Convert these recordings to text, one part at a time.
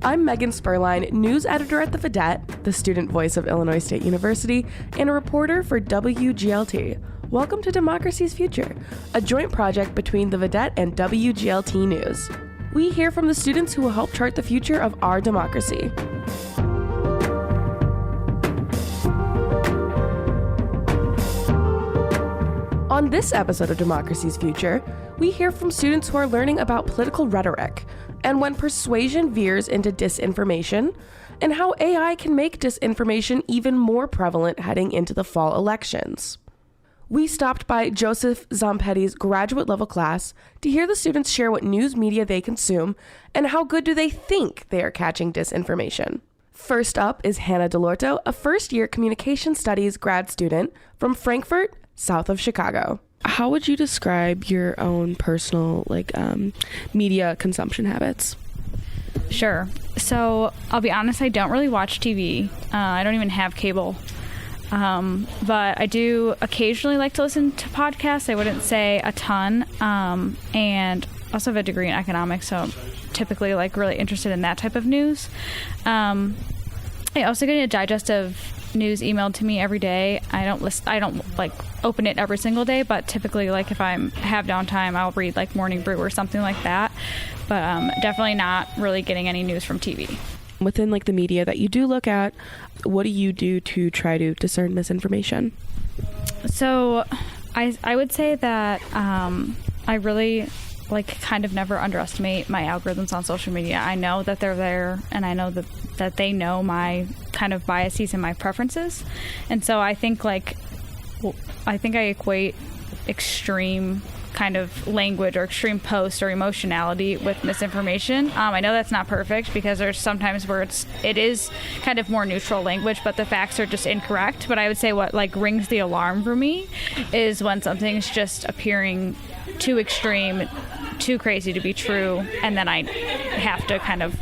I'm Megan Spurline, news editor at The Vedette, the student voice of Illinois State University, and a reporter for WGLT. Welcome to Democracy's Future, a joint project between The Vedette and WGLT News. We hear from the students who will help chart the future of our democracy. On this episode of Democracy's Future, we hear from students who are learning about political rhetoric and when persuasion veers into disinformation, and how AI can make disinformation even more prevalent heading into the fall elections. We stopped by Joseph Zompetti's graduate-level class to hear the students share what news media they consume and how good do they think they are catching disinformation. First up is Hannah Delorto, a first-year communication studies grad student from Frankfort, south of Chicago. How would you describe your own personal media consumption habits? Sure. So I'll be honest, I don't really watch TV. I don't even have cable. But I do occasionally like to listen to podcasts. I wouldn't say a ton. And also have a degree in economics, so I'm typically really interested in that type of news. I also get a digest of news emailed to me every day. I don't open it every single day, but typically if I have downtime, I'll read Morning Brew or something like that. But definitely not really getting any news from TV. Within the media that you do look at, what do you do to try to discern misinformation? So I would say that I really kind of never underestimate my algorithms on social media. I know that they're there, and I know that they know my kind of biases and my preferences. And so I think I equate extreme kind of language or extreme post or emotionality with misinformation. I know that's not perfect because there's sometimes where it is kind of more neutral language, but the facts are just incorrect. But I would say what rings the alarm for me is when something's just appearing too extreme, too crazy to be true, and then I have to kind of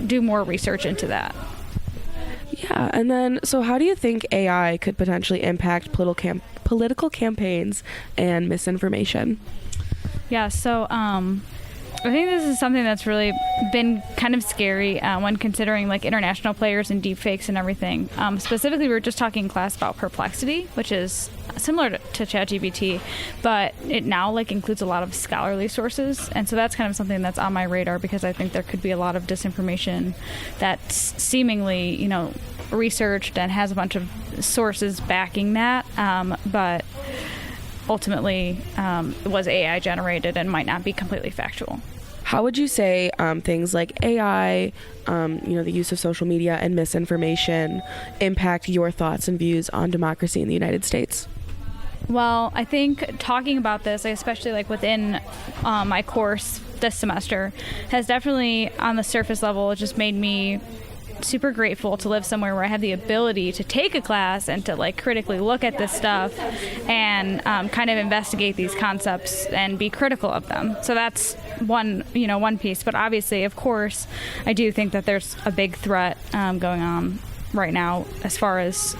do more research into that. Yeah, and then so how do you think AI could potentially impact political campaigns and misinformation? Yeah, so I think this is something that's really been kind of scary when considering international players and deepfakes and everything. Specifically, we were just talking in class about Perplexity, which is similar to ChatGPT, but it now includes a lot of scholarly sources, and so that's kind of something that's on my radar because I think there could be a lot of disinformation that's seemingly researched and has a bunch of sources backing that, but ultimately it was AI generated and might not be completely factual. How would you say things like AI, the use of social media and misinformation impact your thoughts and views on democracy in the United States? Well, I think talking about this, especially within my course this semester, has definitely on the surface level just made me super grateful to live somewhere where I have the ability to take a class and to critically look at this stuff and kind of investigate these concepts and be critical of them. So that's one piece. But obviously, of course, I do think that there's a big threat going on right now as far as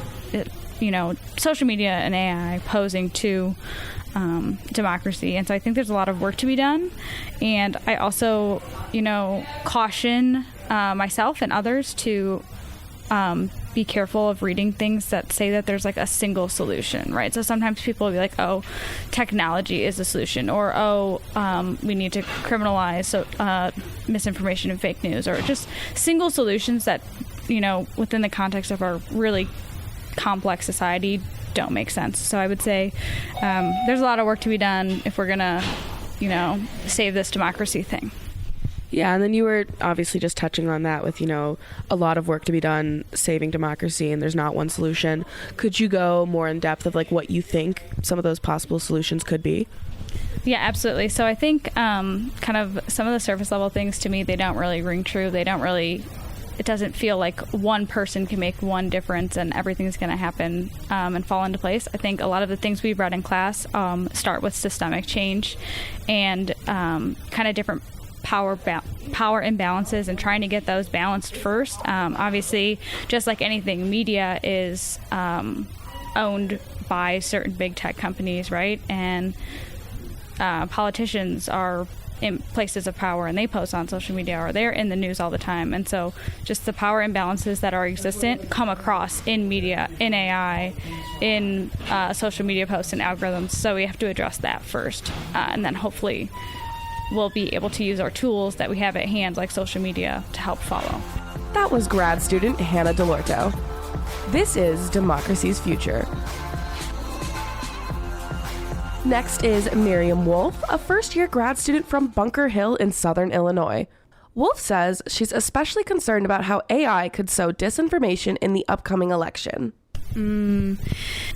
social media and AI posing to democracy. And so I think there's a lot of work to be done. And I also, caution myself and others to be careful of reading things that say that there's a single solution, right? So sometimes people will be like, oh, technology is the solution, or we need to criminalize misinformation and fake news, or just single solutions that, within the context of our really complex society don't make sense. So I would say there's a lot of work to be done if we're gonna save this democracy thing. Yeah, and then you were obviously just touching on that with a lot of work to be done saving democracy, and there's not one solution. Could you go more in depth of what you think some of those possible solutions could be? Yeah, absolutely. So I think kind of some of the surface level things to me, they don't really ring true. It doesn't feel like one person can make one difference and everything's going to happen and fall into place. I think a lot of the things we've read in class start with systemic change and kind of different power imbalances and trying to get those balanced first. Obviously, just like anything, media is owned by certain big tech companies, right? And politicians are in places of power and they post on social media or they're in the news all the time. And so just the power imbalances that are existent come across in media, in AI, in social media posts and algorithms. So we have to address that first. And then hopefully we'll be able to use our tools that we have at hand, like social media, to help follow. That was grad student Hannah Delorto. This is Democracy's Future. Next is Miriam Wolf, a first-year grad student from Bunker Hill in Southern Illinois. Wolf says she's especially concerned about how AI could sow disinformation in the upcoming election.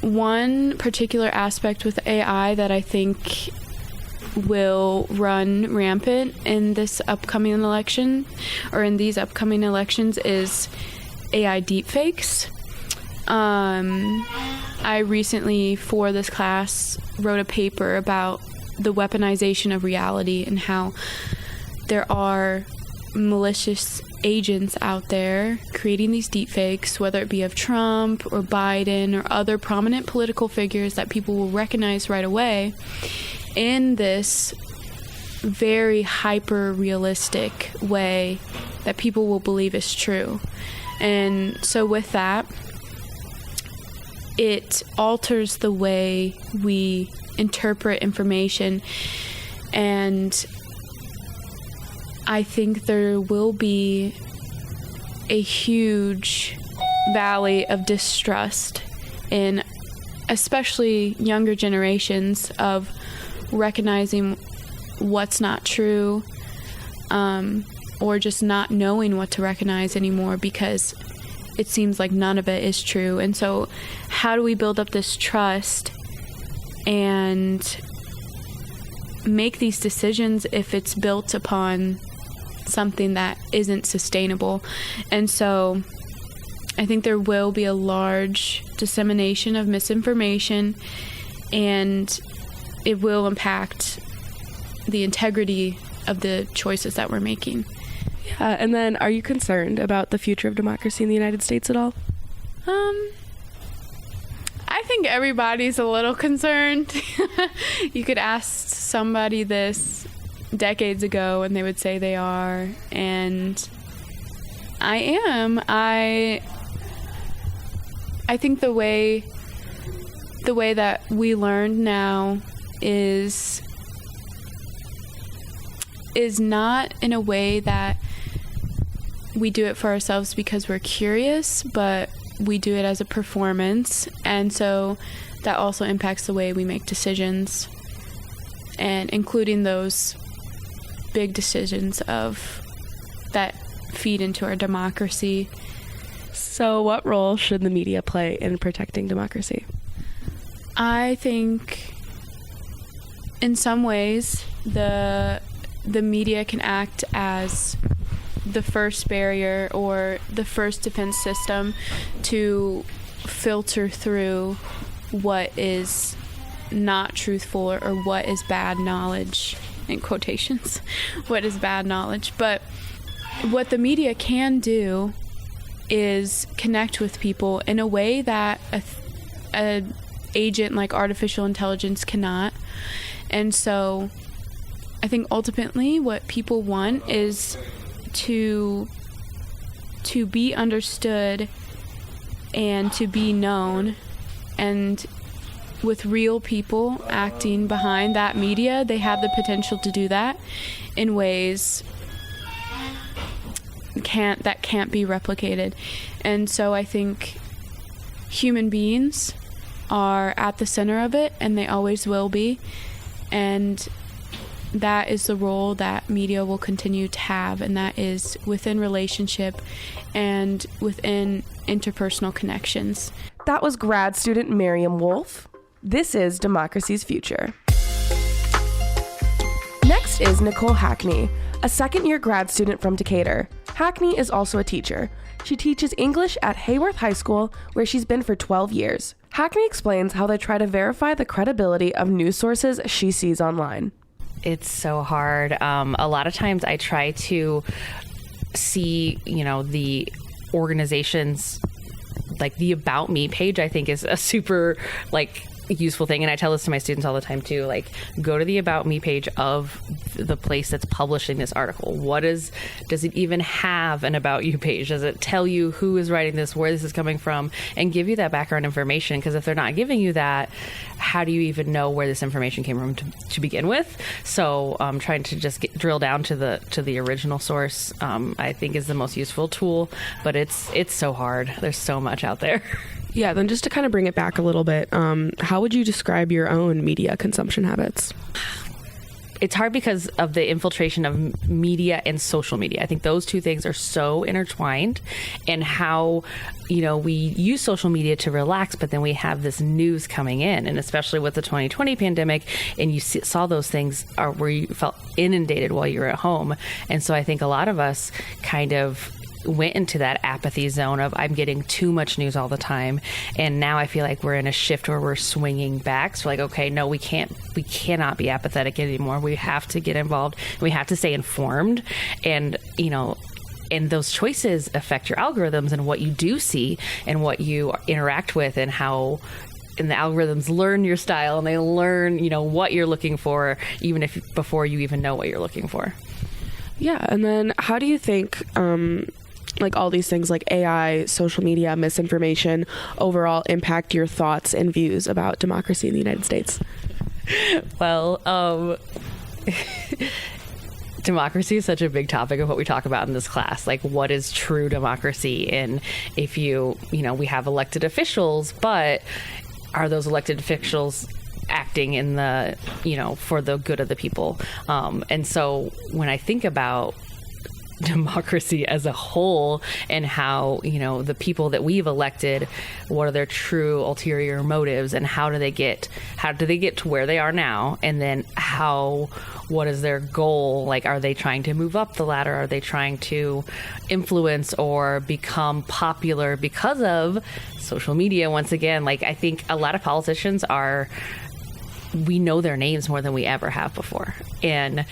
One particular aspect with AI that I think will run rampant in this upcoming election, or in these upcoming elections, is AI deepfakes. I recently, for this class, wrote a paper about the weaponization of reality and how there are malicious agents out there creating these deepfakes, whether it be of Trump or Biden or other prominent political figures that people will recognize right away, in this very hyper-realistic way that people will believe is true. And so with that, it alters the way we interpret information, and I think there will be a huge valley of distrust in especially younger generations of recognizing what's not true, or just not knowing what to recognize anymore because it seems like none of it is true. And so how do we build up this trust and make these decisions if it's built upon something that isn't sustainable? And so I think there will be a large dissemination of misinformation, and it will impact the integrity of the choices that we're making. Yeah, and then are you concerned about the future of democracy in the United States at all? I think everybody's a little concerned. You could ask somebody this decades ago and they would say they are, and I am. I think the way that we learn now is not in a way that we do it for ourselves because we're curious, but we do it as a performance. And so that also impacts the way we make decisions, and including those big decisions of that feed into our democracy. So what role should the media play in protecting democracy? I think in some ways the media can act as the first barrier or the first defense system to filter through what is not truthful or what is bad knowledge, in quotations, what is bad knowledge. But what the media can do is connect with people in a way that an agent like artificial intelligence cannot. And so I think ultimately what people want is to be understood and to be known, and with real people acting behind that media, they have the potential to do that in ways that can't be replicated. And so I think human beings are at the center of it, and they always will be, and that is the role that media will continue to have, and that is within relationship and within interpersonal connections. That was grad student Miriam Wolf. This is Democracy's Future. Next is Nicole Hackney, a second-year grad student from Decatur. Hackney is also a teacher. She teaches English at Hayworth High School, where she's been for 12 years. Hackney explains how they try to verify the credibility of news sources she sees online. It's so hard. A lot of times I try to see, the organization's, like the About Me page, I think is a super, useful thing, and I tell this to my students all the time too, like, go to the About Me page of the place that's publishing this article. Does it even have an About You page? Does it tell you who is writing this, where this is coming from, and give you that background information? Because if they're not giving you that, how do you even know where this information came from to begin with? So trying to just drill down to the original source, I think is the most useful tool, but it's so hard. There's so much out there. Yeah, then just to kind of bring it back a little bit, how would you describe your own media consumption habits? It's hard because of the infiltration of media and social media. I think those two things are so intertwined, and how, we use social media to relax, but then we have this news coming in, and especially with the 2020 pandemic, and you saw those things where you felt inundated while you were at home. And so I think a lot of us kind of went into that apathy zone of, I'm getting too much news all the time. And now I feel like we're in a shift where we're swinging back. So like, okay, no, we cannot be apathetic anymore. We have to get involved. We have to stay informed. And, and those choices affect your algorithms and what you do see and what you interact with, and how, and the algorithms learn your style, and they learn, what you're looking for, even if before you even know what you're looking for. Yeah. And then how do you think, like all these things like AI, social media, misinformation overall impact your thoughts and views about democracy in the United States? Well, democracy is such a big topic of what we talk about in this class. Like, what is true democracy? And if we have elected officials, but are those elected officials acting in the, for the good of the people? And so when I think about democracy as a whole, and how, the people that we've elected, what are their true ulterior motives, and how do they get to where they are now? And then what is their goal? Like, are they trying to move up the ladder? Are they trying to influence or become popular because of social media? Once again, like, I think a lot of politicians we know their names more than we ever have before. And,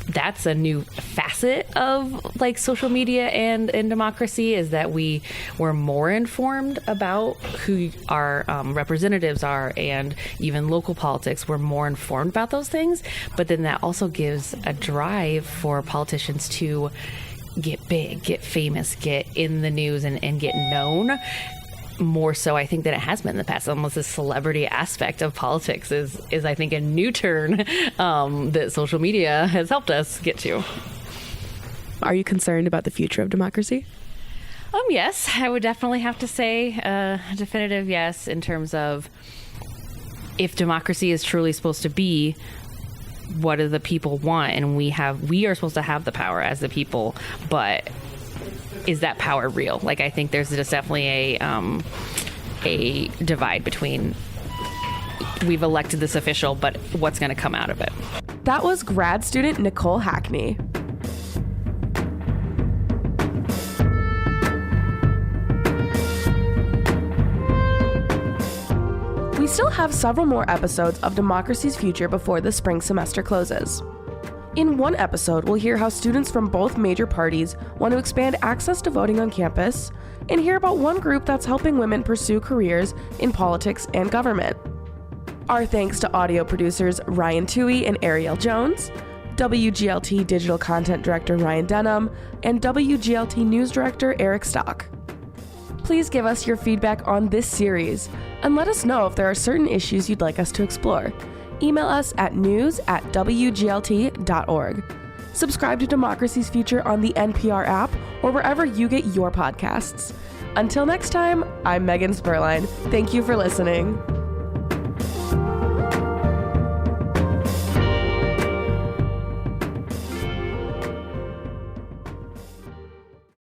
that's a new facet of like social media and democracy, is that we're more informed about who our representatives are, and even local politics. We're more informed about those things, but then that also gives a drive for politicians to get big, get famous, get in the news, and get known. More so, I think, than it has been in the past. Almost this celebrity aspect of politics is I think, a new turn that social media has helped us get to. Are you concerned about the future of democracy? Yes, I would definitely have to say a definitive yes, in terms of, if democracy is truly supposed to be what do the people want, and we are supposed to have the power as the people, but is that power real? Like, I think there's just definitely a divide between, we've elected this official, but what's going to come out of it. That was grad student Nicole Hackney. We still have several more episodes of Democracy's Future before the spring semester closes. In one episode, we'll hear how students from both major parties want to expand access to voting on campus, and hear about one group that's helping women pursue careers in politics and government. Our thanks to audio producers Ryan Toohey and Ariel Jones, WGLT Digital Content Director Ryan Denham, and WGLT News Director Eric Stock. Please give us your feedback on this series, and let us know if there are certain issues you'd like us to explore. Email us at news@wglt.org. Subscribe to Democracy's Future on the NPR app or wherever you get your podcasts. Until next time, I'm Megan Spurline. Thank you for listening.